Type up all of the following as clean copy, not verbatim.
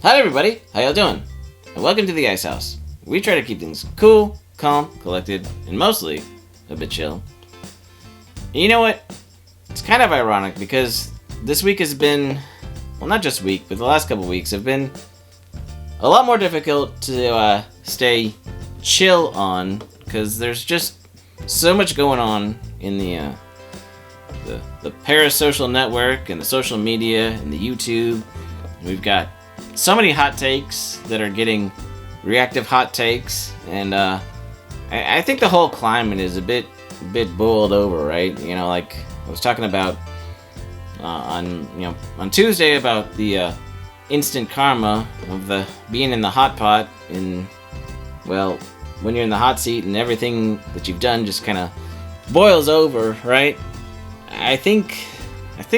Hi everybody, how y'all doing? And welcome to the Ice House. We try to keep things cool, calm, collected, and mostly a bit chill. And you know what? It's kind of ironic because this week has been, well, not just week, but the last couple weeks have been a lot more difficult to stay chill on because there's just so much going on in the parasocial network and the social media and the YouTube. We've got so many hot takes that are getting reactive hot takes, and I think the whole climate is a bit boiled over, right? You know, like I was talking about on Tuesday about the instant karma of the being in the hot pot, and well, when you're in the hot seat and everything that you've done just kind of boils over, right? I think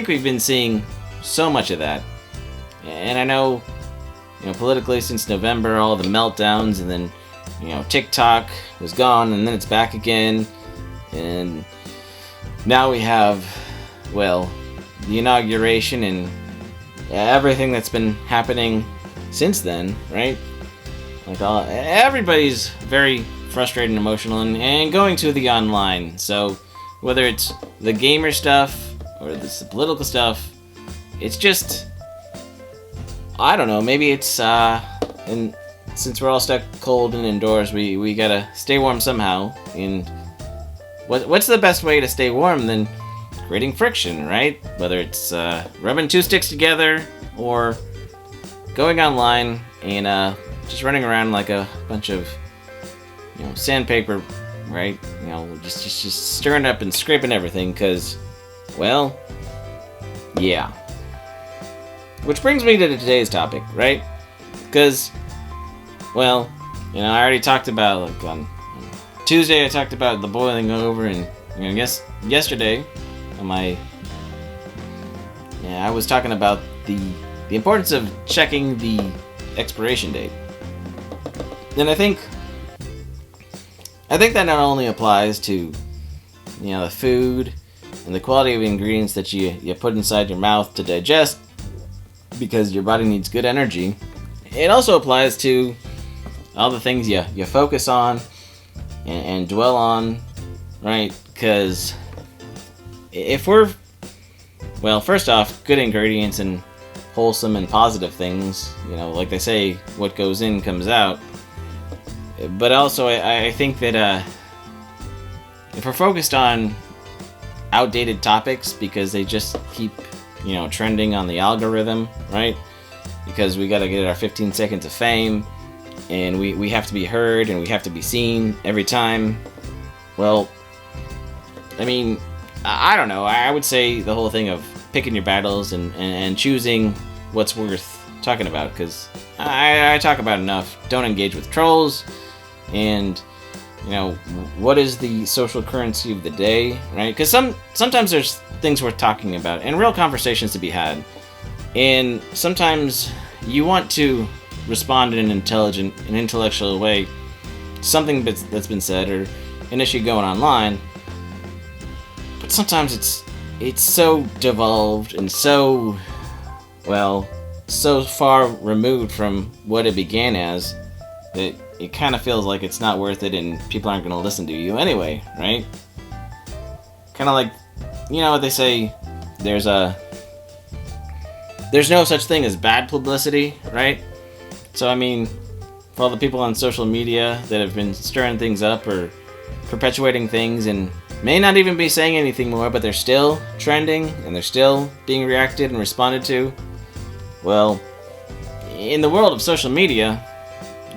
we've been seeing so much of that, and I know. Politically since November, all the meltdowns, and then, TikTok was gone, and then it's back again, and now we have, well, the inauguration and everything that's been happening since then, right? Like everybody's very frustrated and emotional, and going to the online. So whether it's the gamer stuff or the political stuff, it's just. I don't know, maybe it's, and since we're all stuck cold and indoors, we gotta stay warm somehow, and what's the best way to stay warm than creating friction, right? Whether it's, rubbing two sticks together, or going online and, just running around like a bunch of, sandpaper, right? Just stirring up and scraping everything, cause, well, yeah. Which brings me to today's topic, right? Because, well, I already talked about, like, on Tuesday I talked about the boiling over, and, I guess yesterday, I was talking about the importance of checking the expiration date. And I think that not only applies to, the food and the quality of ingredients that you put inside your mouth to digest, because your body needs good energy. It also applies to all the things you focus on and dwell on, right? Because if we're, well, first off, good ingredients and wholesome and positive things, like they say, what goes in comes out. But also, I think that if we're focused on outdated topics because they just keep trending on the algorithm, right? Because we got to get our 15 seconds of fame, and we have to be heard, and we have to be seen every time. Well, I don't know. I would say the whole thing of picking your battles and choosing what's worth talking about, because I talk about enough. Don't engage with trolls, and what is the social currency of the day, right? Because sometimes there's things worth talking about and real conversations to be had, and sometimes you want to respond in an intelligent and intellectual way to something that's been said or an issue going online. But sometimes it's so devolved and so far removed from what it began as that it kind of feels like it's not worth it, and people aren't going to listen to you anyway, right? Kind of like, what they say, there's no such thing as bad publicity, right? So, for all the people on social media that have been stirring things up or perpetuating things and may not even be saying anything more, but they're still trending and they're still being reacted and responded to, well, in the world of social media,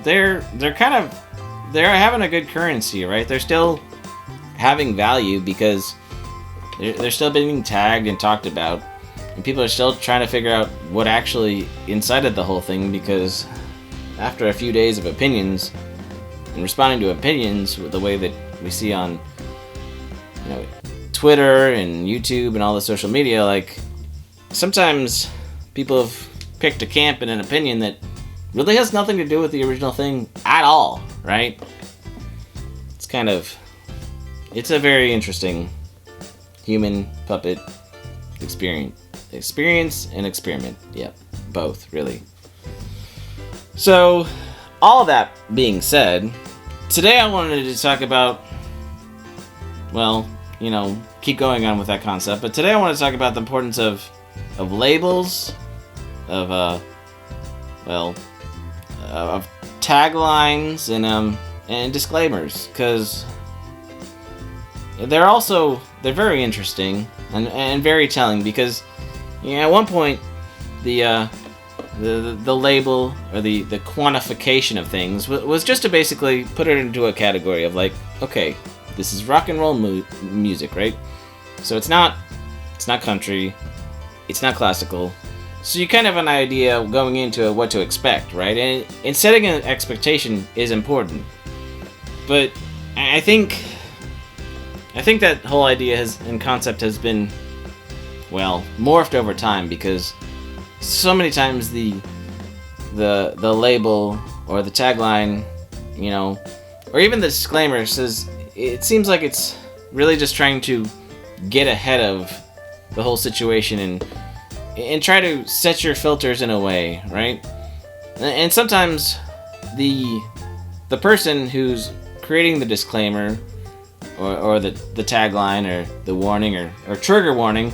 they're having a good currency, right? They're still having value because they're still being tagged and talked about, and people are still trying to figure out what actually incited the whole thing, because after a few days of opinions and responding to opinions with the way that we see on Twitter and YouTube and all the social media, like sometimes people have picked a camp and an opinion that really has nothing to do with the original thing at all, right? It's a very interesting human puppet experience and experiment. Yeah, both, really. So, all that being said, today I wanted to talk about, well, keep going on with that concept, but today I want to talk about the importance of labels, of taglines and disclaimers, because they're very interesting and very telling, because at one point the label or the quantification of things was just to basically put it into a category of like, okay, this is rock and roll music, right? So it's not country, it's not classical, so you kind of have an idea going into what to expect, right? And setting an expectation is important, but I think that whole idea and concept has been, well, morphed over time, because so many times the label or the tagline, or even the disclaimer says, it seems like it's really just trying to get ahead of the whole situation and try to set your filters in a way, right? And sometimes the person who's creating the disclaimer or the tagline or the warning or trigger warning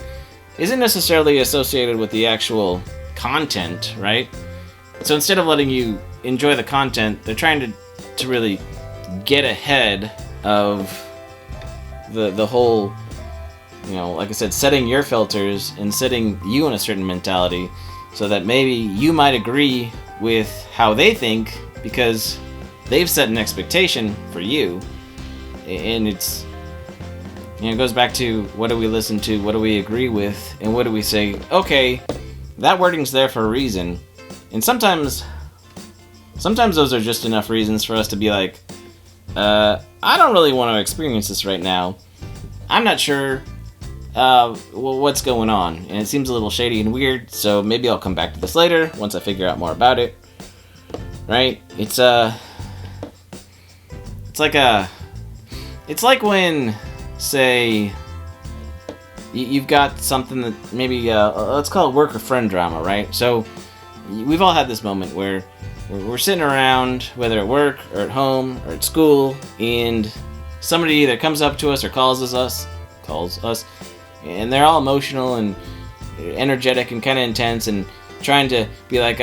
isn't necessarily associated with the actual content, right? So instead of letting you enjoy the content, they're trying to really get ahead of the whole, like I said, setting your filters and setting you in a certain mentality, so that maybe you might agree with how they think because they've set an expectation for you. And it's, it goes back to, what do we listen to, what do we agree with, and what do we say, okay, that wording's there for a reason. And sometimes those are just enough reasons for us to be like, I don't really want to experience this right now. I'm not sure what's going on, and it seems a little shady and weird, so maybe I'll come back to this later once I figure out more about it. Right? It's like when, say, you've got something that maybe, let's call it work or friend drama, right? So we've all had this moment where we're sitting around, whether at work or at home or at school, and somebody either comes up to us or calls us, and they're all emotional and energetic and kind of intense and trying to be like,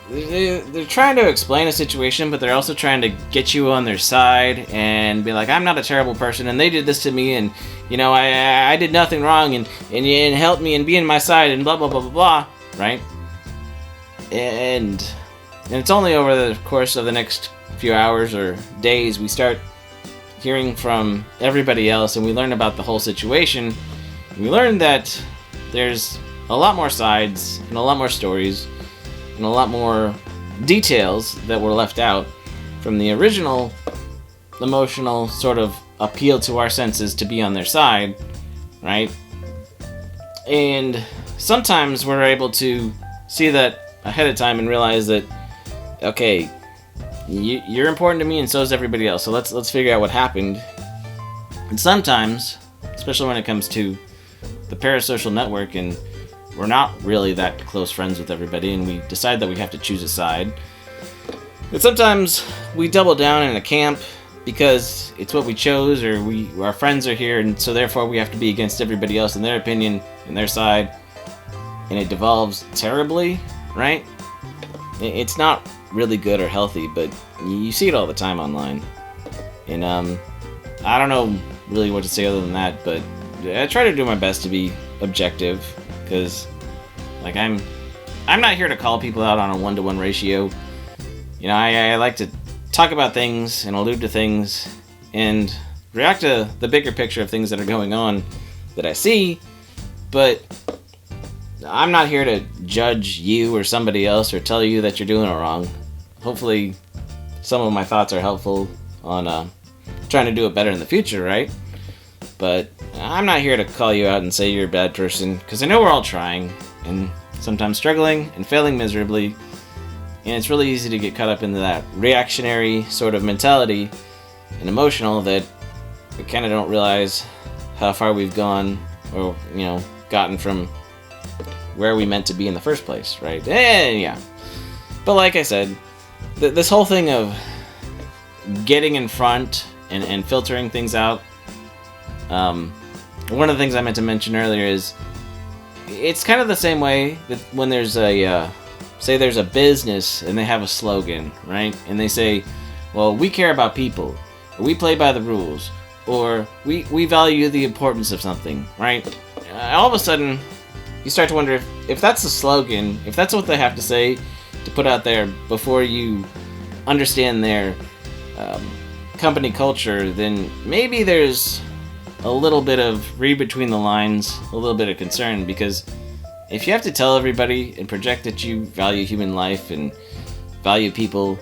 they're trying to explain a situation, but they're also trying to get you on their side and be like, I'm not a terrible person, and they did this to me, and I did nothing wrong, and help me and be in my side, and blah blah blah blah blah, right? And it's only over the course of the next few hours or days we start hearing from everybody else, and we learn about the whole situation. We learn that there's a lot more sides and a lot more stories and a lot more details that were left out from the original emotional sort of appeal to our senses to be on their side, right? And sometimes we're able to see that ahead of time and realize that, okay, you're important to me and so is everybody else, so let's figure out what happened. And sometimes, especially when it comes to the parasocial network, and we're not really that close friends with everybody, and we decide that we have to choose a side. But sometimes we double down in a camp because it's what we chose, or our friends are here, and so therefore we have to be against everybody else in their opinion and their side, and it devolves terribly, right? It's not really good or healthy, but you see it all the time online. And I don't know really what to say other than that, but I try to do my best to be objective, because like I'm not here to call people out on a 1-to-1 ratio. I like to talk about things and allude to things and react to the bigger picture of things that are going on that I see, but I'm not here to judge you or somebody else or tell you that you're doing it wrong. Hopefully some of my thoughts are helpful on trying to do it better in the future, right? But I'm not here to call you out and say you're a bad person, because I know we're all trying and sometimes struggling and failing miserably, and it's really easy to get caught up into that reactionary sort of mentality and emotional that we kind of don't realize how far we've gone, or gotten from where we meant to be in the first place, right? And yeah. But like I said, this whole thing of getting in front and filtering things out, one of the things I meant to mention earlier is it's kind of the same way that when there's a, say there's a business and they have a slogan, right? And they say, well, we care about people, or we play by the rules, or we value the importance of something, right? All of a sudden, you start to wonder if that's the slogan, if that's what they have to say to put out there before you understand their company culture, then maybe there's a little bit of read between the lines, a little bit of concern, because if you have to tell everybody and project that you value human life and value people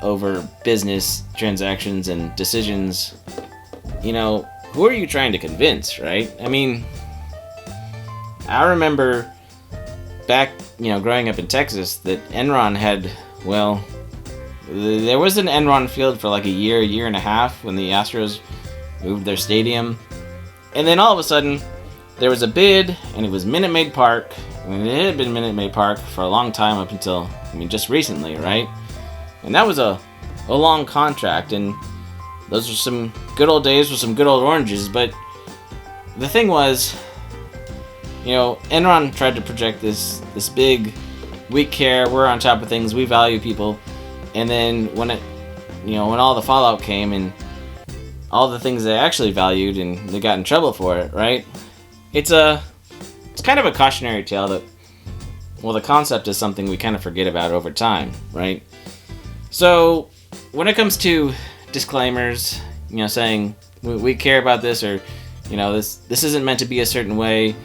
over business transactions and decisions, you know, who are you trying to convince, right? I mean, I remember back, you know, growing up in Texas, that Enron had, well, there was an Enron field for like a year and a half when the Astros moved their stadium. And then all of a sudden, there was a bid, and it was Minute Maid Park. I mean, it had been Minute Maid Park for a long time up until, I mean, just recently, right? And that was a long contract, and those were some good old days with some good old oranges. But the thing was, you know, Enron tried to project this big, we care, we're on top of things, we value people. And then when it, you know, when all the fallout came and all the things they actually valued and they got in trouble for it, right? It's kind of a cautionary tale that, well, the concept is something we kind of forget about over time, right? So when it comes to disclaimers, you know, saying we care about this, or, you know, this isn't meant to be a certain way,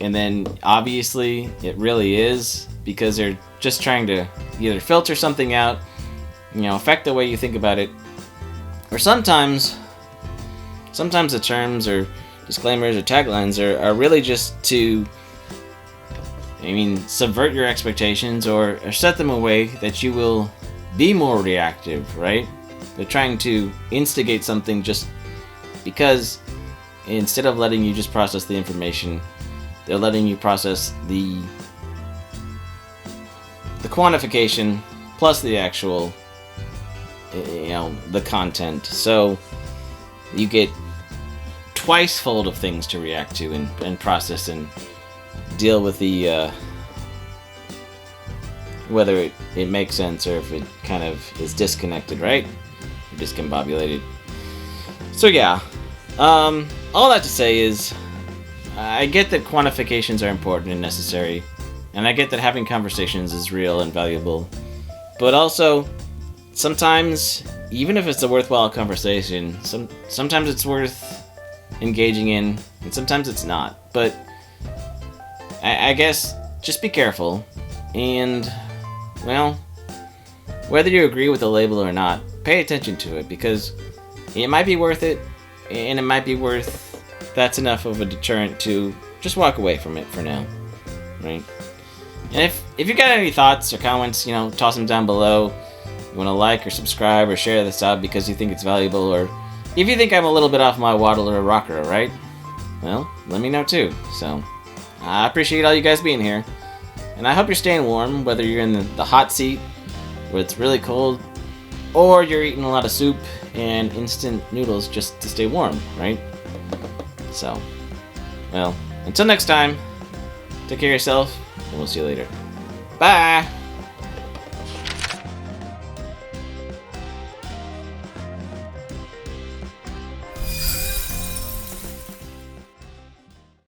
and then obviously it really is, because they're just trying to either filter something out, you know, affect the way you think about it, or sometimes the terms or disclaimers or taglines are really just to, I mean, subvert your expectations or set them a way that you will be more reactive, right? They're trying to instigate something just because instead of letting you just process the information, they're letting you process the quantification plus the actual, you know, the content. So you get twice fold of things to react to and process and deal with the whether it makes sense or if it kind of is disconnected, right? Or discombobulated. So yeah, all that to say is, I get that quantifications are important and necessary, and I get that having conversations is real and valuable, but also sometimes, even if it's a worthwhile conversation, sometimes it's worth engaging in, and sometimes it's not. But I guess just be careful, and, well, whether you agree with the label or not, pay attention to it, because it might be worth it, and it might be worth, that's enough of a deterrent to just walk away from it for now, right? And if you got any thoughts or comments, you know, toss them down below. You want to like or subscribe or share this out because you think it's valuable, or if you think I'm a little bit off my waddle or a rocker, right? Well, let me know too. So, I appreciate all you guys being here, and I hope you're staying warm, whether you're in the hot seat where it's really cold, or you're eating a lot of soup and instant noodles just to stay warm, right? So, well, until next time, take care of yourself, and we'll see you later. Bye!